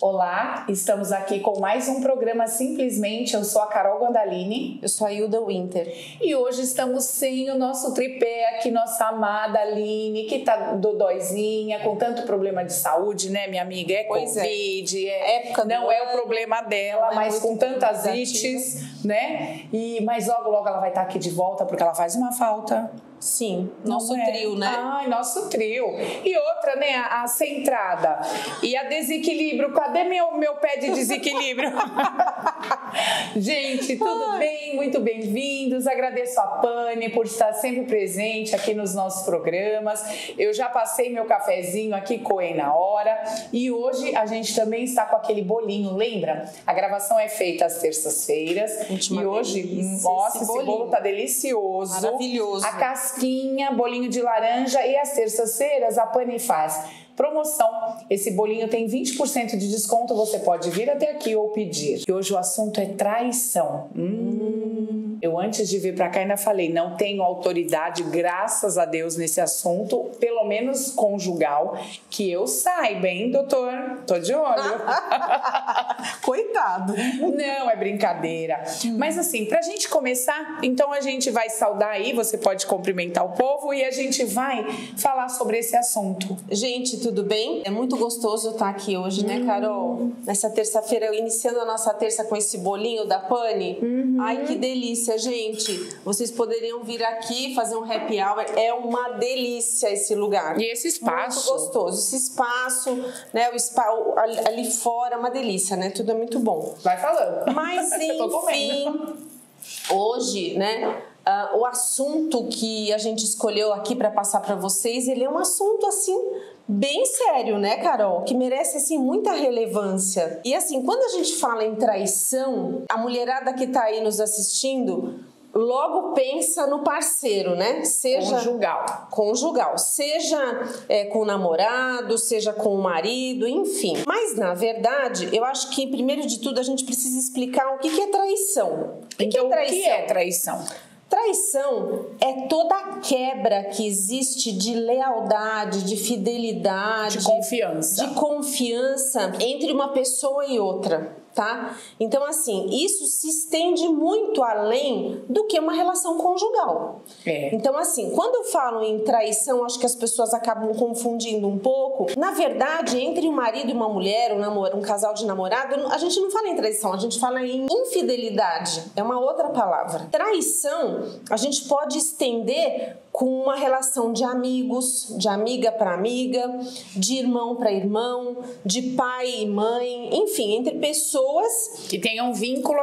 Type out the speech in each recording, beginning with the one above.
Olá, estamos aqui com mais um programa Simplesmente. Eu sou a Carol Gondalini. Eu sou a Hilda Winter. E hoje estamos sem o nosso tripé aqui, nossa amada Aline, que tá dodóizinha, com tanto problema de saúde, né, minha amiga? É Covid, não é o problema dela, mas com tantas ites, né? Mas logo ela vai estar aqui de volta, porque ela faz uma falta. Sim, nosso trio, né? Ai, nosso trio. E outra, né, a centrada. E a desequilíbrio. Cadê meu pé de desequilíbrio? Gente, tudo bem? Muito bem-vindos. Agradeço a Pane por estar sempre presente aqui nos nossos programas. Eu já passei meu cafezinho aqui, coei na hora. E hoje a gente também está com aquele bolinho, lembra? A gravação é feita às terças-feiras. E hoje, nossa, esse bolo tá delicioso. Maravilhoso. A casquinha, bolinho de laranja, e às terças-feiras a Pane faz promoção. Esse bolinho tem 20% de desconto, você pode vir até aqui ou pedir. E hoje o assunto é traição. Eu antes de vir pra cá ainda falei, não tenho autoridade, graças a Deus, nesse assunto, pelo menos conjugal, que eu saiba, hein, doutor? Tô de olho. Coitado. Não, é brincadeira. Mas assim, pra gente começar, então a gente vai saudar aí, você pode cumprimentar o povo e a gente vai falar sobre esse assunto. Gente, tudo bem? É muito gostoso estar aqui hoje, né, Carol? Nessa terça-feira, iniciando a nossa terça com esse bolinho da Pane. Ai, que delícia, gente. Vocês poderiam vir aqui fazer um happy hour. É uma delícia esse lugar. E esse espaço. Muito gostoso. Esse espaço, né, ali fora, é uma delícia, né? Tudo é muito bom. Vai falando. Mas, enfim, hoje, né, o assunto que a gente escolheu aqui para passar para vocês, ele é um assunto, assim, bem sério, né, Carol? Que merece, assim, muita relevância. E, assim, quando a gente fala em traição, a mulherada que tá aí nos assistindo logo pensa no parceiro, né? Seja conjugal. Seja com o namorado, seja com o marido, enfim. Mas, na verdade, eu acho que, primeiro de tudo, a gente precisa explicar o que é traição. O que é traição? Traição é toda a quebra que existe de lealdade, de fidelidade, de confiança entre uma pessoa e outra, tá? Então, assim, isso se estende muito além do que uma relação conjugal. Então, assim, quando eu falo em traição, acho que as pessoas acabam confundindo um pouco. Na verdade, entre um marido e uma mulher, um casal de namorado, a gente não fala em traição, a gente fala em infidelidade. É uma outra palavra. Traição, a gente pode estender com uma relação de amigos, de amiga para amiga, de irmão para irmão, de pai e mãe, enfim, entre pessoas que tenham um vínculo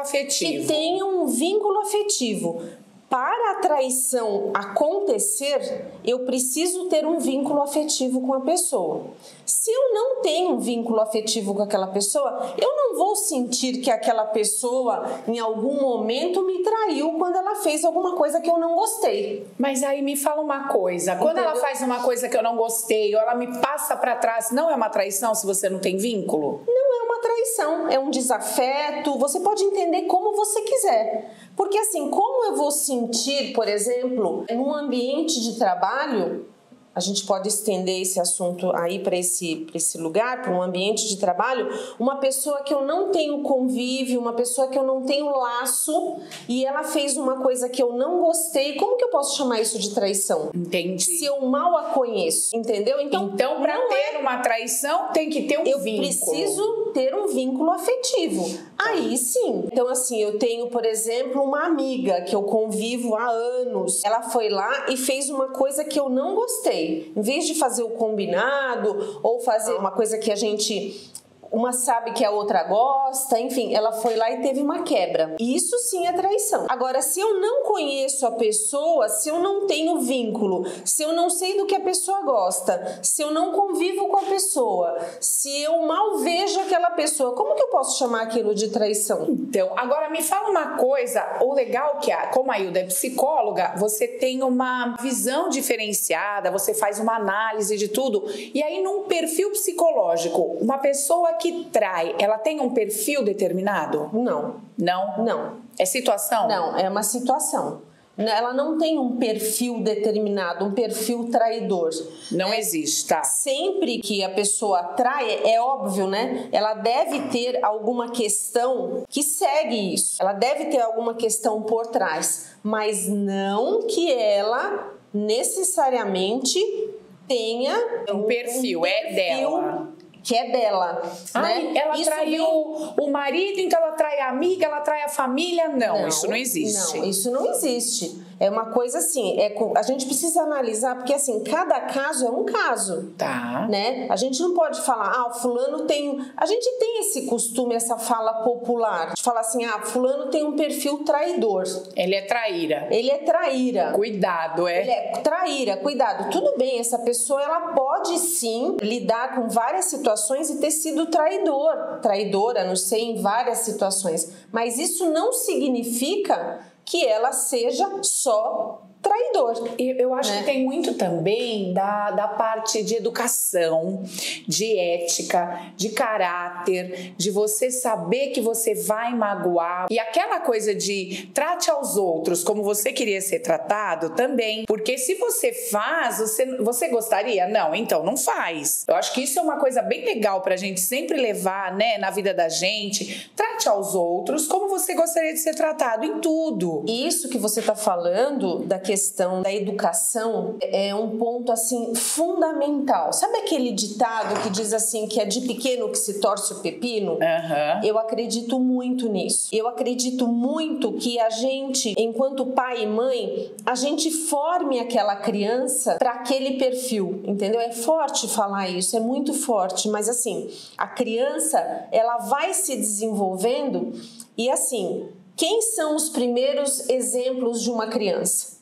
afetivo. Para a traição acontecer, eu preciso ter um vínculo afetivo com a pessoa. Se eu não tenho um vínculo afetivo com aquela pessoa, eu não vou sentir que aquela pessoa, em algum momento, me traiu quando ela fez alguma coisa que eu não gostei. Mas aí me fala uma coisa, quando ela faz uma coisa que eu não gostei, ou ela me passa pra trás, não é uma traição se você não tem vínculo? Não é uma traição, é um desafeto, você pode entender como você quiser. Porque assim, como eu vou sentir, por exemplo, num ambiente de trabalho, a gente pode estender esse assunto aí para esse lugar, para um ambiente de trabalho, uma pessoa que eu não tenho convívio, uma pessoa que eu não tenho laço e ela fez uma coisa que eu não gostei, como que eu posso chamar isso de traição? Entendi. Se eu mal a conheço, entendeu? Então para ter uma traição, tem que ter um vínculo. Eu preciso ter um vínculo afetivo. Aí sim. Então assim, eu tenho, por exemplo, uma amiga que eu convivo há anos. Ela foi lá e fez uma coisa que eu não gostei. Em vez de fazer o combinado ou fazer uma coisa que a gente... uma sabe que a outra gosta, enfim, ela foi lá e teve uma quebra. Isso sim é traição. Agora, se eu não conheço a pessoa, se eu não tenho vínculo, se eu não sei do que a pessoa gosta, se eu não convivo com a pessoa, se eu mal vejo aquela pessoa, como que eu posso chamar aquilo de traição? Então, agora me fala uma coisa, o legal que, como a Hilda é psicóloga, você tem uma visão diferenciada, você faz uma análise de tudo, e aí num perfil psicológico, uma pessoa que trai, ela tem um perfil determinado? Não. Não? Não. É situação? Não, é uma situação. Ela não tem um perfil determinado, um perfil traidor. Não existe, tá? Sempre que a pessoa trai, é óbvio, né? Ela deve ter alguma questão que segue isso. Ela deve ter alguma questão por trás, mas não que ela necessariamente tenha um perfil, é dela. Que é dela. Né? Ela traiu o marido, então ela trai a amiga, ela trai a família. Não, isso não existe. Não, isso não existe. É uma coisa assim, a gente precisa analisar, porque assim, cada caso é um caso. Tá. Né? A gente não pode falar, o fulano tem... A gente tem esse costume, essa fala popular, de falar assim, fulano tem um perfil traidor. Ele é traíra. Ele é traíra. Cuidado, Ele é traíra, cuidado. Tudo bem, essa pessoa, ela pode sim lidar com várias situações e ter sido traidora, não sei, em várias situações. Mas isso não significa que ela seja só traidor. Eu acho que tem muito também da parte de educação, de ética, de caráter, de você saber que você vai magoar. E aquela coisa de trate aos outros como você queria ser tratado também. Porque se você faz, você gostaria? Não, então não faz. Eu acho que isso é uma coisa bem legal pra gente sempre levar, né, na vida da gente. Trate aos outros como você gostaria de ser tratado em tudo. Isso que você tá falando da questão da educação é um ponto assim fundamental. Sabe aquele ditado que diz assim que é de pequeno que se torce o pepino? Eu acredito muito nisso. Eu acredito muito que a gente, enquanto pai e mãe, a gente forme aquela criança para aquele perfil, entendeu? É forte falar isso, é muito forte, mas assim, a criança, ela vai se desenvolvendo e assim, quem são os primeiros exemplos de uma criança?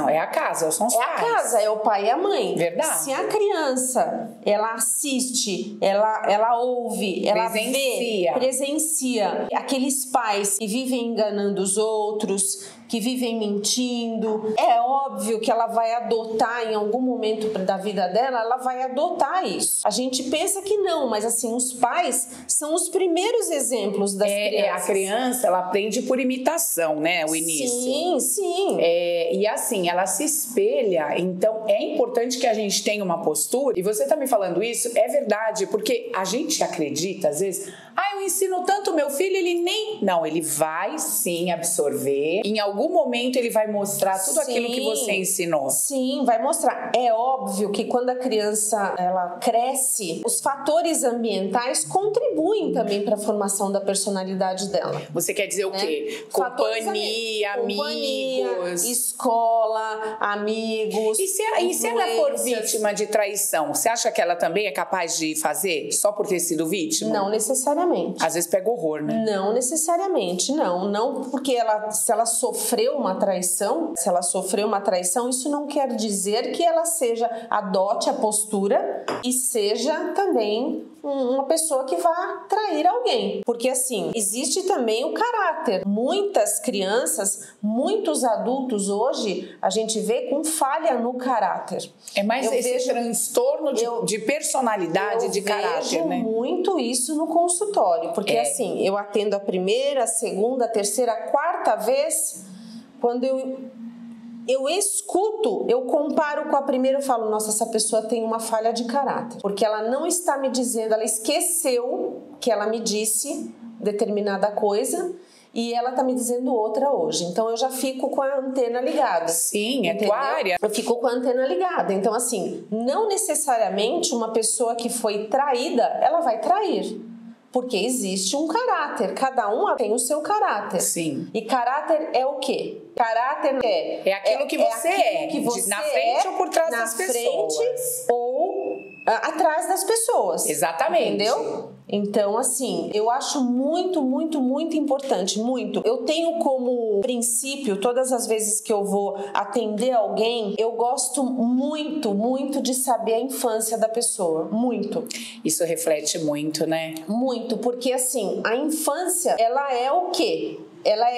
É a casa, são os pais. É a casa, é o pai e a mãe. Verdade. Se a criança, ela assiste, ela ouve, ela presencia aqueles pais que vivem enganando os outros, que vivem mentindo, é óbvio que ela vai adotar em algum momento da vida dela, ela vai adotar isso. A gente pensa que não, mas assim, os pais são os primeiros exemplos das crianças. A criança, ela aprende por imitação, né, o início. Sim. E assim, ela se espelha, então é importante que a gente tenha uma postura, e você tá me falando isso, é verdade, porque a gente acredita, às vezes, eu ensino tanto meu filho, ele nem... Não, ele vai sim absorver, em algum momento ele vai mostrar tudo aquilo que você ensinou. Sim, vai mostrar. É óbvio que quando a criança ela cresce, os fatores ambientais contribuem também para a formação da personalidade dela. Você quer dizer o quê? Companhia, amigos, escola, amigos. E se ela for vítima de traição, você acha que ela também é capaz de fazer só por ter sido vítima? Não necessariamente. Às vezes pega horror, né? Não necessariamente, não porque se ela sofreu uma traição, isso não quer dizer que ela adote a postura e seja também uma pessoa que vá trair alguém. Porque assim, existe também o caráter. Muitas crianças, muitos adultos hoje, a gente vê com falha no caráter. É mais esse transtorno de personalidade, de caráter, né? Eu vejo muito isso no consultório. Porque assim, eu atendo a primeira, a segunda, a terceira, a quarta vez, quando eu escuto, eu comparo com a primeira, eu falo, nossa, essa pessoa tem uma falha de caráter. Porque ela não está me dizendo, ela esqueceu que ela me disse determinada coisa e ela está me dizendo outra hoje. Então, eu já fico com a antena ligada. Sim, é tua área. Eu fico com a antena ligada. Então, assim, não necessariamente uma pessoa que foi traída, ela vai trair. Porque existe um caráter, cada um tem o seu caráter. Sim. E caráter é o quê? Caráter é aquilo que você na frente ou por trás das pessoas. Na frente ou atrás das pessoas. Exatamente. Entendeu? Então, assim, eu acho muito, muito, muito importante, muito. Eu tenho como princípio, todas as vezes que eu vou atender alguém, eu gosto muito, muito de saber a infância da pessoa. Muito. Isso reflete muito, né? Muito, porque assim, a infância, ela é o quê?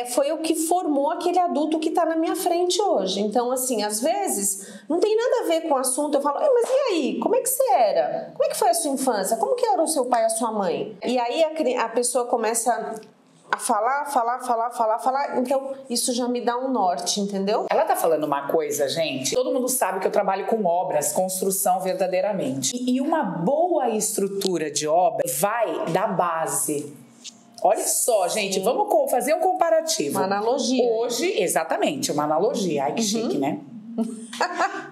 Foi o que formou aquele adulto que está na minha frente hoje. Então, assim, às vezes, não tem nada a ver com o assunto. Eu falo, mas e aí? Como é que você era? Como é que foi a sua infância? Como que era o seu pai e a sua mãe? E aí a pessoa começa a falar, então isso já me dá um norte, entendeu? Ela tá falando uma coisa, gente, todo mundo sabe que eu trabalho com obras, construção verdadeiramente. E uma boa estrutura de obra vai da base. Olha só, gente, vamos fazer um comparativo. Uma analogia. Hoje, exatamente, uma analogia. Ai, que chique, né?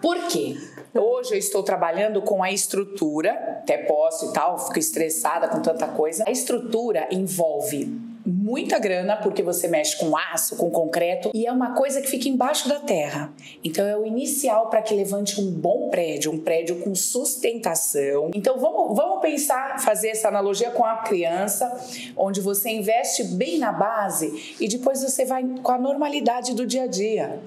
Por quê? Hoje eu estou trabalhando com a estrutura, até posso e tal, fico estressada com tanta coisa. A estrutura envolve muita grana, porque você mexe com aço, com concreto, e é uma coisa que fica embaixo da terra. Então é o inicial para que levante um bom prédio, um prédio com sustentação. Então vamos pensar, fazer essa analogia com a criança, onde você investe bem na base e depois você vai com a normalidade do dia a dia.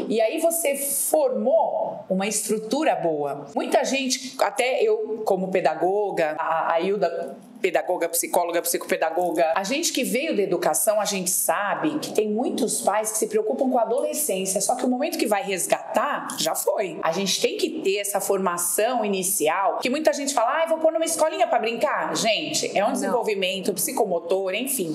E aí você formou uma estrutura boa. Muita gente, até eu como pedagoga, a Hilda, pedagoga, psicóloga, psicopedagoga. A gente que veio da educação, a gente sabe que tem muitos pais que se preocupam com a adolescência, só que o momento que vai resgatar, já foi. A gente tem que ter essa formação inicial, que muita gente fala, vou pôr numa escolinha pra brincar. Gente, é um desenvolvimento psicomotor, enfim.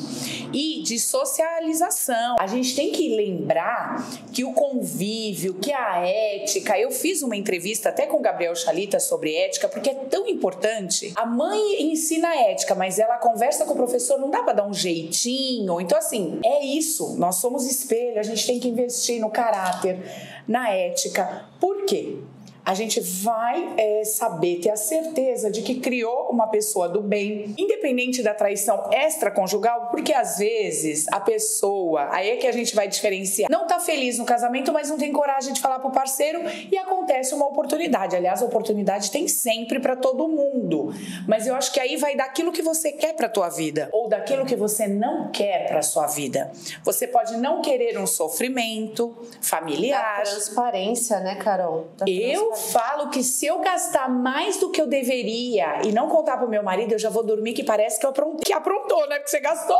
E de socialização. A gente tem que lembrar que o convívio, que a ética... Eu fiz uma entrevista até com o Gabriel Chalita sobre ética, porque é tão importante. A mãe ensina ética, mas ela conversa com o professor, não dá pra dar um jeitinho. Então, assim, é isso. Nós somos espelho, a gente tem que investir no caráter, na ética. Por quê? A gente vai saber, ter a certeza de que criou uma pessoa do bem, independente da traição extraconjugal, porque às vezes a pessoa, aí é que a gente vai diferenciar, não tá feliz no casamento, mas não tem coragem de falar pro parceiro e acontece uma oportunidade. Aliás, a oportunidade tem sempre pra todo mundo, mas eu acho que aí vai daquilo que você quer pra tua vida, ou daquilo que você não quer pra sua vida. Você pode não querer um sofrimento familiar. Da transparência, né, Carol? Eu falo que se eu gastar mais do que eu deveria e não contar pro meu marido, eu já vou dormir que parece que aprontou, né? Porque você gastou.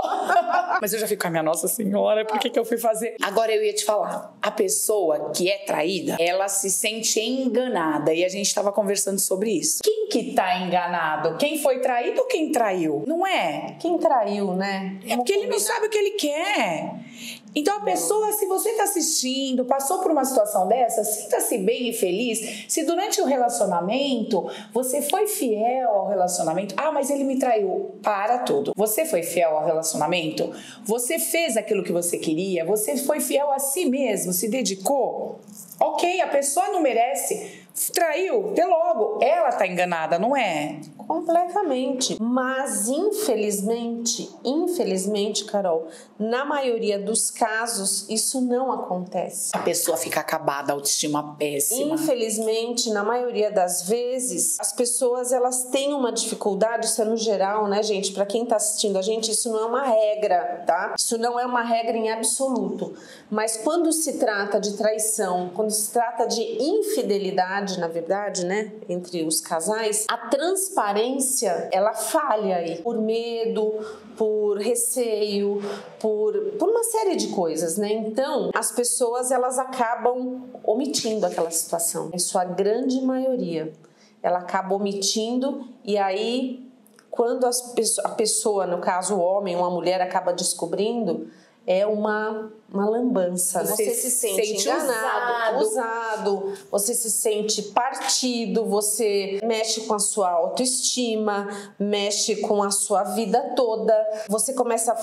Mas eu já fico com a minha Nossa Senhora, por que eu fui fazer? Agora eu ia te falar, a pessoa que é traída, ela se sente enganada e a gente tava conversando sobre isso. Quem que tá enganado? Quem foi traído ou quem traiu? Não é? Quem traiu, né? É porque ele não sabe o que ele quer. Então a pessoa, se você tá assistindo, passou por uma situação dessa, sinta-se bem e feliz. Se durante o relacionamento você foi fiel ao relacionamento, mas ele me traiu, para tudo. Você foi fiel ao relacionamento? Você fez aquilo que você queria? Você foi fiel a si mesmo? Se dedicou? Ok, a pessoa não merece. Traiu, até logo. Ela tá enganada, não é? Completamente. Mas infelizmente, Carol, na maioria dos casos, isso não acontece. A pessoa fica acabada, a autoestima péssima. Infelizmente, na maioria das vezes, as pessoas elas têm uma dificuldade, isso é no geral, né, gente? Pra quem tá assistindo a gente, isso não é uma regra, tá? Isso não é uma regra em absoluto. Mas quando se trata de traição, quando se trata de infidelidade, na verdade, né, entre os casais, a transparência, ela falha aí, por medo, por receio, por uma série de coisas, né? Então, as pessoas, elas acabam omitindo aquela situação. Em sua grande maioria, ela acaba omitindo e aí, quando a pessoa, no caso o homem ou a mulher, acaba descobrindo, é uma lambança. Você se sente enganado, usado, você se sente partido, você mexe com a sua autoestima, mexe com a sua vida toda, você começa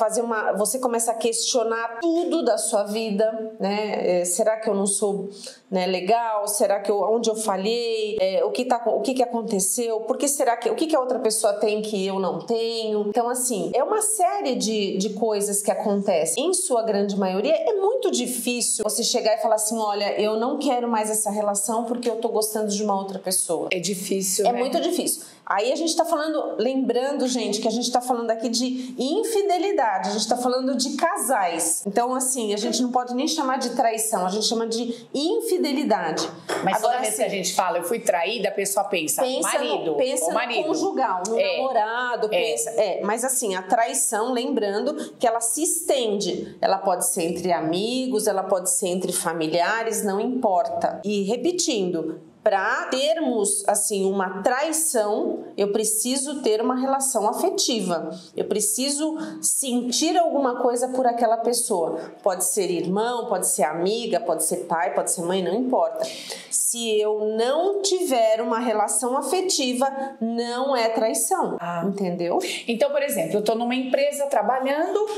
você começa a questionar tudo da sua vida, né? Será que eu não sou, né, legal? Será que onde eu falhei? O que aconteceu? O que a outra pessoa tem que eu não tenho? Então, assim, é uma série de coisas que acontecem. Em sua grande maioria, é muito difícil você chegar e falar assim, olha, eu não quero mais essa relação porque eu tô gostando de uma outra pessoa. É difícil, né? É muito difícil. Aí a gente tá falando, lembrando, gente, que a gente tá falando aqui de infidelidade, a gente tá falando de casais. Então, assim, a gente não pode nem chamar de traição, a gente chama de infidelidade. Mas agora, toda vez que a gente fala, eu fui traída, a pessoa pensa marido, pensa no marido. Conjugal, no namorado, pensa... mas assim, a traição, lembrando que ela se estende. Ela pode ser entre amigos, ela pode ser entre familiares, não importa. E repetindo, Para termos, assim, uma traição, eu preciso ter uma relação afetiva. Eu preciso sentir alguma coisa por aquela pessoa. Pode ser irmão, pode ser amiga, pode ser pai, pode ser mãe, não importa. Se eu não tiver uma relação afetiva, não é traição. Entendeu? Então, por exemplo, eu estou numa empresa trabalhando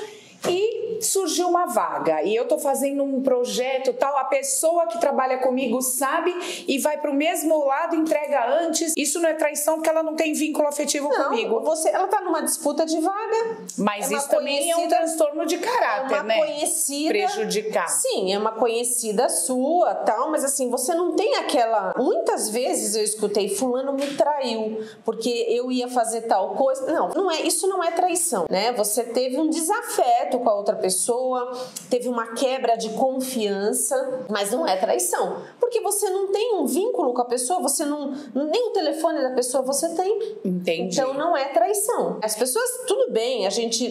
e surgiu uma vaga e eu tô fazendo um projeto tal, a pessoa que trabalha comigo sabe e vai pro mesmo lado, entrega antes. Isso não é traição porque ela não tem vínculo afetivo comigo. Ela tá numa disputa de vaga. Mas isso também é um transtorno de caráter, né? Conhecida, prejudicar. Sim, é uma conhecida sua, tal, mas assim, você não tem aquela... Muitas vezes eu escutei, fulano me traiu porque eu ia fazer tal coisa. Não é, isso não é traição, né? Você teve um desafeto com a outra pessoa, teve uma quebra de confiança, mas não é traição, porque você não tem um vínculo com a pessoa, você não, nem o telefone da pessoa você tem. Entendi. Então não é traição. As pessoas, tudo bem,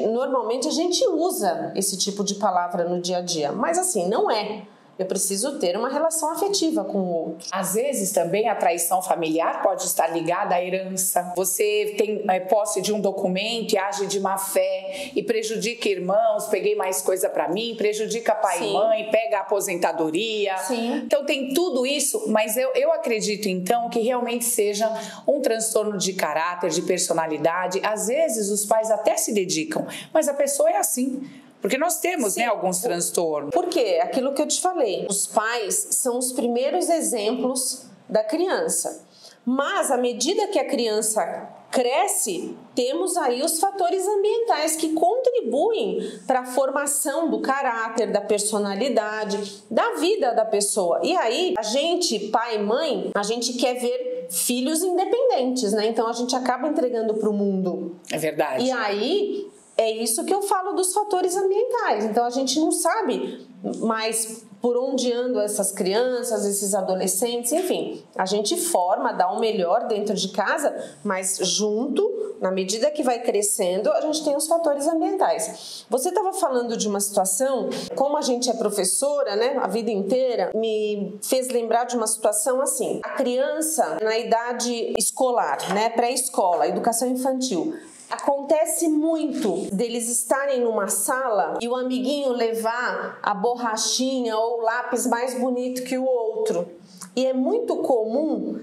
normalmente a gente usa esse tipo de palavra no dia a dia, mas assim, não é. Eu preciso ter uma relação afetiva com o outro. Às vezes também a traição familiar pode estar ligada à herança. Você tem posse de um documento e age de má fé e prejudica irmãos, peguei mais coisa pra mim, prejudica pai e mãe, pega a aposentadoria. Sim. Então tem tudo isso, mas eu acredito então que realmente seja um transtorno de caráter, de personalidade. Às vezes os pais até se dedicam, mas a pessoa é assim. Porque nós temos, né, alguns transtornos. Por quê? Aquilo que eu te falei. Os pais são os primeiros exemplos da criança. Mas, à medida que a criança cresce, temos aí os fatores ambientais que contribuem para a formação do caráter, da personalidade, da vida da pessoa. E aí, a gente, pai e mãe, a gente quer ver filhos independentes, né? Então, a gente acaba entregando para o mundo. É verdade. E aí... é isso que eu falo dos fatores ambientais. Então, a gente não sabe mais por onde andam essas crianças, esses adolescentes, enfim. A gente forma, dá o melhor dentro de casa, mas junto, na medida que vai crescendo, a gente tem os fatores ambientais. Você estava falando de uma situação, como a gente é professora, né, a vida inteira, me fez lembrar de uma situação assim. A criança, na idade escolar, né, pré-escola, educação infantil, acontece muito deles estarem numa sala e o amiguinho levar a borrachinha ou o lápis mais bonito que o outro. E é muito comum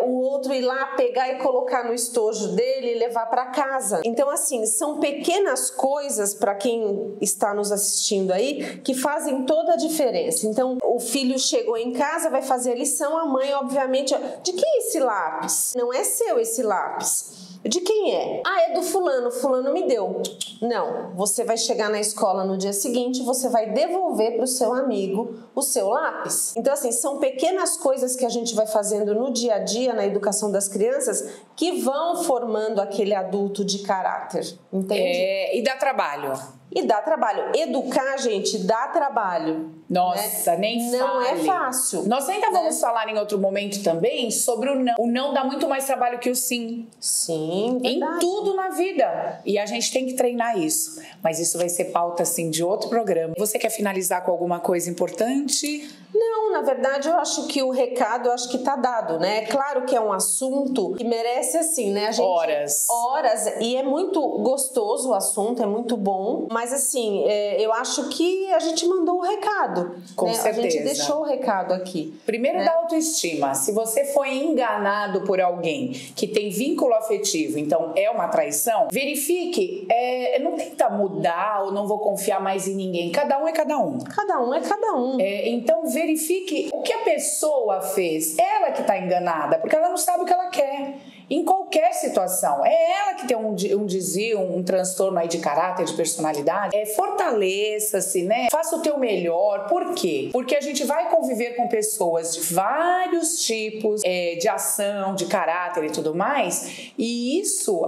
o outro ir lá pegar e colocar no estojo dele e levar para casa. Então, assim, são pequenas coisas para quem está nos assistindo aí que fazem toda a diferença. Então, o filho chegou em casa, vai fazer a lição, a mãe, obviamente, de quem é esse lápis? Não é seu esse lápis. De quem é? Ah, é do fulano, fulano me deu. Não, você vai chegar na escola no dia seguinte, você vai devolver para o seu amigo o seu lápis. Então, assim, são pequenas coisas que a gente vai fazendo no dia a dia, na educação das crianças, que vão formando aquele adulto de caráter, entende? E dá trabalho. E dá trabalho. Educar, gente, dá trabalho. Nossa, né? Nem não fale. É fácil. Nós ainda vamos falar em outro momento também sobre o não. O não dá muito mais trabalho que o sim. Sim, verdade. Em tudo na vida. E a gente tem que treinar isso. Mas isso vai ser pauta, assim, de outro programa. Você quer finalizar com alguma coisa importante? Não, na verdade, eu acho que o recado, eu acho que tá dado, né? É claro que é um assunto que merece, assim, né? A gente, horas. E é muito gostoso o assunto, é muito bom. Mas, assim, eu acho que a gente mandou o recado. Com certeza. A gente deixou o recado aqui. Primeiro, da autoestima. Se você foi enganado por alguém que tem vínculo afetivo, então é uma traição, verifique. Não tenta mudar ou não vou confiar mais em ninguém. Cada um é cada um. Cada um é cada um. Então, verifique o que a pessoa fez. Ela que está enganada, porque ela não sabe o que ela quer. Em qualquer situação. É ela que tem um desvio, um transtorno aí de caráter, de personalidade. Fortaleça-se, né? Faça o teu melhor. Por quê? Porque a gente vai conviver com pessoas de vários tipos de ação, de caráter e tudo mais. E isso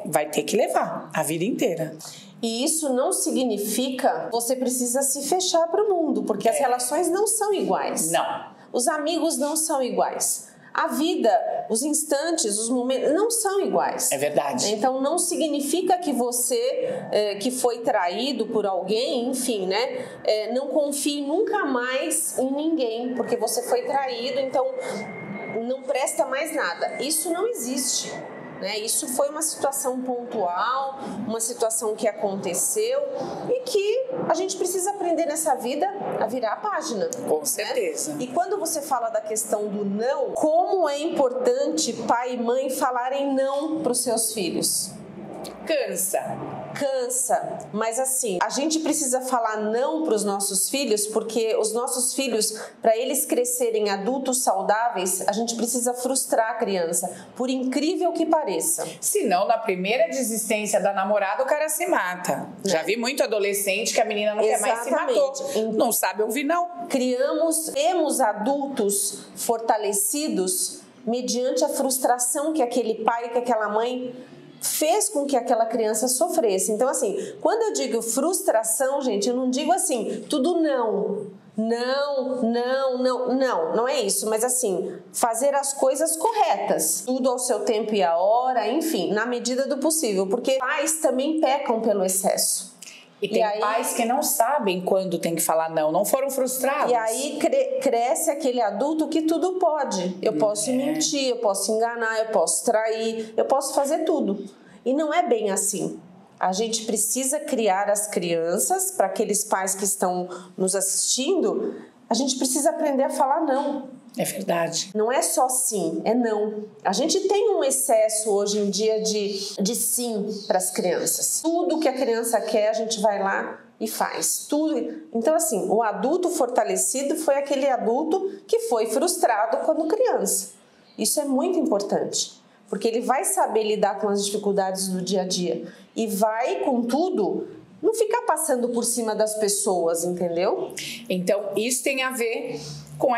vai ter que levar a vida inteira. E isso não significa você precisa se fechar para o mundo, porque as relações não são iguais. Não. Os amigos não são iguais. A vida, os instantes, os momentos não são iguais. É verdade. Então não significa que você que foi traído por alguém, enfim, né? Não confie nunca mais em ninguém, porque você foi traído. Então não presta mais nada. Isso não existe. Né? Isso foi uma situação pontual, uma situação que aconteceu e que a gente precisa aprender nessa vida a virar a página. Com certeza. Né? E quando você fala da questão do não, como é importante pai e mãe falarem não para os seus filhos? Cansa, mas assim, a gente precisa falar não para os nossos filhos, porque os nossos filhos, para eles crescerem adultos saudáveis, a gente precisa frustrar a criança, por incrível que pareça. Senão, na primeira desistência da namorada, o cara se mata. Já vi muito adolescente que a menina não quer mais, se matou. Não sabe ouvir não. Temos adultos fortalecidos mediante a frustração que aquele pai, que aquela mãe fez com que aquela criança sofresse. Então, assim, quando eu digo frustração, gente, eu não digo assim, tudo não é isso, mas assim, fazer as coisas corretas, tudo ao seu tempo e a hora, enfim, na medida do possível, porque pais também pecam pelo excesso. E tem pais que não sabem quando tem que falar não foram frustrados. E aí cresce aquele adulto que tudo pode. Eu posso mentir, eu posso enganar, eu posso trair, eu posso fazer tudo. E não é bem assim. A gente precisa criar as crianças, para aqueles pais que estão nos assistindo, a gente precisa aprender a falar não. É verdade. Não é só sim, é não. A gente tem um excesso hoje em dia de sim para as crianças. Tudo que a criança quer, a gente vai lá e faz. Tudo. Então, assim, o adulto fortalecido foi aquele adulto que foi frustrado quando criança. Isso é muito importante, porque ele vai saber lidar com as dificuldades do dia a dia e vai, contudo, não ficar passando por cima das pessoas, entendeu? Então, isso tem a ver com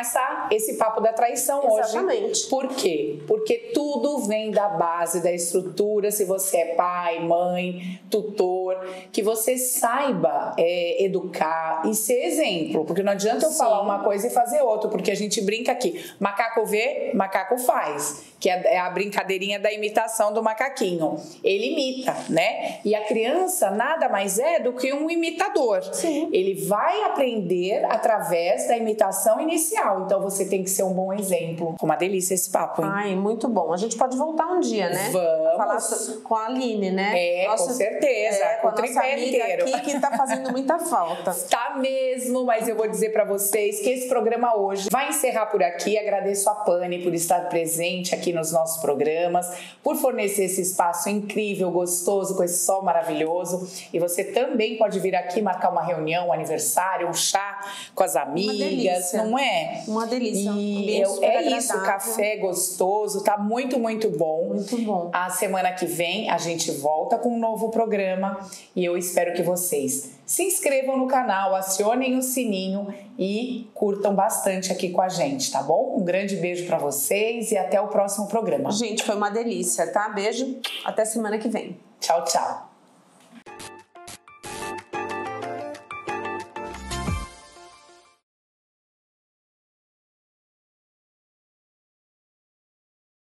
esse papo da traição. Exatamente. Hoje. Por quê? Porque tudo vem da base, da estrutura. Se você é pai, mãe, tutor, que você saiba educar e ser exemplo. Porque não adianta eu falar uma coisa e fazer outra, porque a gente brinca aqui. Macaco vê, macaco faz. Que é a brincadeirinha da imitação do macaquinho. Ele imita, né? E a criança nada mais é do que um imitador. Sim. Ele vai aprender através da imitação inicial. Então você tem que ser um bom exemplo. Uma delícia esse papo, hein? Ai, muito bom. A gente pode voltar um dia, né? Vamos. Falar com a Aline, né? Com certeza. Com a nossa amiga aqui que tá fazendo muita falta. Tá mesmo, mas eu vou dizer pra vocês que esse programa hoje vai encerrar por aqui. Agradeço a Pani por estar presente aqui nos nossos programas, por fornecer esse espaço incrível, gostoso, com esse sol maravilhoso. E você também pode vir aqui marcar uma reunião, um aniversário, um chá com as amigas, não é? Uma delícia. E isso, café gostoso, tá muito, muito bom. Muito bom. A semana que vem a gente volta com um novo programa e eu espero que vocês se inscrevam no canal, acionem o sininho e curtam bastante aqui com a gente, tá bom? Um grande beijo pra vocês e até o próximo programa. Gente, foi uma delícia, tá? Beijo, até semana que vem. Tchau, tchau.